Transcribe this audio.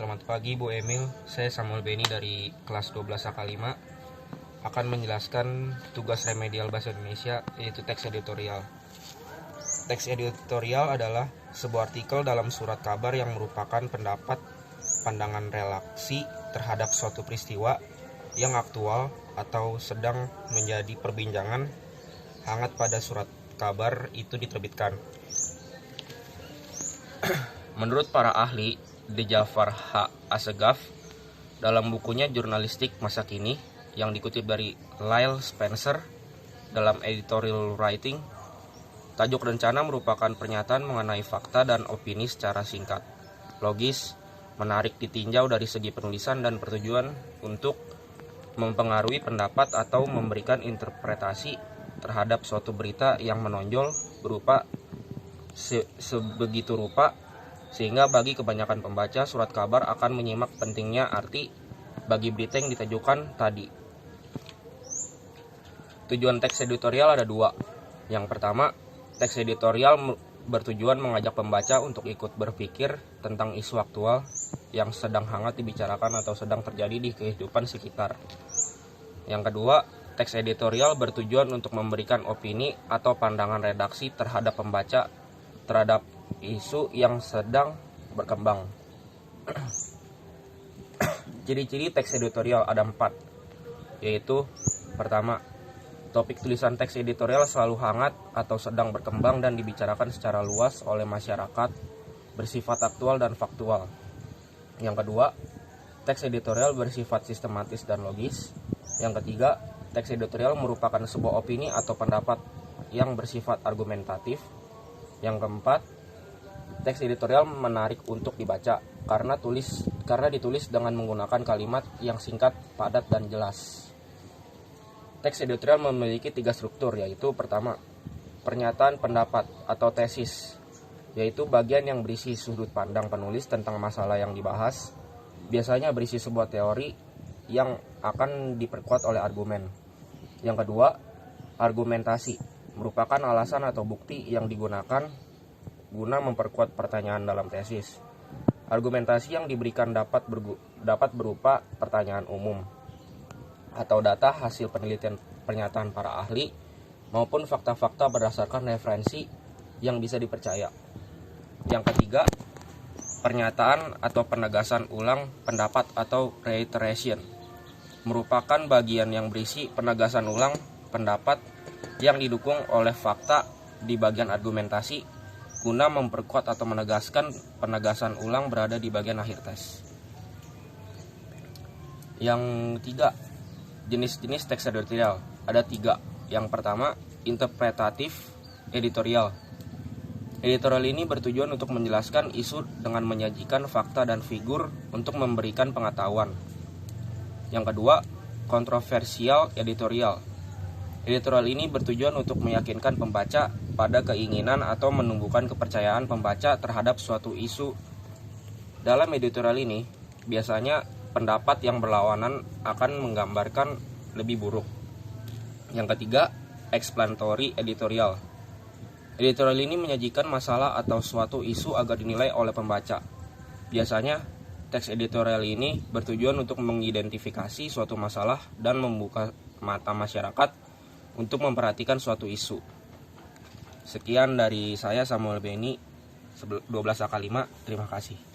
Selamat pagi Bu Emil, saya Samuel Beni dari kelas 12 AK5 akan menjelaskan tugas remedial Bahasa Indonesia, yaitu teks editorial. Teks editorial adalah sebuah artikel dalam surat kabar yang merupakan pendapat, pandangan redaksi terhadap suatu peristiwa yang aktual atau sedang menjadi perbincangan hangat pada surat kabar itu diterbitkan. Menurut para ahli, Jafar H. Assegaf dalam bukunya Jurnalistik Masa Kini yang dikutip dari Lyle Spencer dalam editorial writing, tajuk rencana merupakan pernyataan mengenai fakta dan opini secara singkat, logis, menarik ditinjau dari segi penulisan dan bertujuan untuk mempengaruhi pendapat atau memberikan interpretasi terhadap suatu berita yang menonjol berupa sebegitu rupa sehingga bagi kebanyakan pembaca surat kabar akan menyimak pentingnya arti bagi berita yang ditujukan tadi. Tujuan teks editorial ada dua. Yang pertama, teks editorial bertujuan mengajak pembaca untuk ikut berpikir tentang isu aktual yang sedang hangat dibicarakan atau sedang terjadi di kehidupan sekitar. Yang kedua, teks editorial bertujuan untuk memberikan opini atau pandangan redaksi terhadap pembaca terhadap isu yang sedang berkembang. Ciri-ciri teks editorial ada 4, yaitu pertama, topik tulisan teks editorial selalu hangat atau sedang berkembang dan dibicarakan secara luas oleh masyarakat, bersifat aktual dan faktual. Yang kedua, teks editorial bersifat sistematis dan logis. Yang ketiga, teks editorial merupakan sebuah opini atau pendapat yang bersifat argumentatif. Yang keempat, teks editorial menarik untuk dibaca karena ditulis dengan menggunakan kalimat yang singkat, padat, dan jelas. Teks editorial memiliki 3 struktur, yaitu pertama, pernyataan pendapat atau tesis, yaitu bagian yang berisi sudut pandang penulis tentang masalah yang dibahas, biasanya berisi sebuah teori yang akan diperkuat oleh argumen. Yang kedua, argumentasi, merupakan alasan atau bukti yang digunakan guna memperkuat pertanyaan dalam tesis. Argumentasi yang diberikan dapat berupa pertanyaan umum atau data hasil penelitian pernyataan para ahli maupun fakta-fakta berdasarkan referensi yang bisa dipercaya. Yang ketiga, pernyataan atau penegasan ulang pendapat atau reiteration, merupakan bagian yang berisi penegasan ulang pendapat yang didukung oleh fakta di bagian argumentasi guna memperkuat atau menegaskan penegasan ulang berada di bagian akhir tes. Yang ketiga, jenis-jenis teks editorial ada 3. Yang pertama, interpretatif editorial. Editorial ini bertujuan untuk menjelaskan isu dengan menyajikan fakta dan figur untuk memberikan pengetahuan. Yang kedua, kontroversial editorial. Editorial ini bertujuan untuk meyakinkan pembaca pada keinginan atau menumbuhkan kepercayaan pembaca terhadap suatu isu. Dalam editorial ini, biasanya pendapat yang berlawanan akan menggambarkan lebih buruk. Yang ketiga, explanatory editorial. Editorial ini menyajikan masalah atau suatu isu agar dinilai oleh pembaca. Biasanya, teks editorial ini bertujuan untuk mengidentifikasi suatu masalah dan membuka mata masyarakat untuk memperhatikan suatu isu. Sekian dari saya Samuel Beni, 12 AK5. Terima kasih.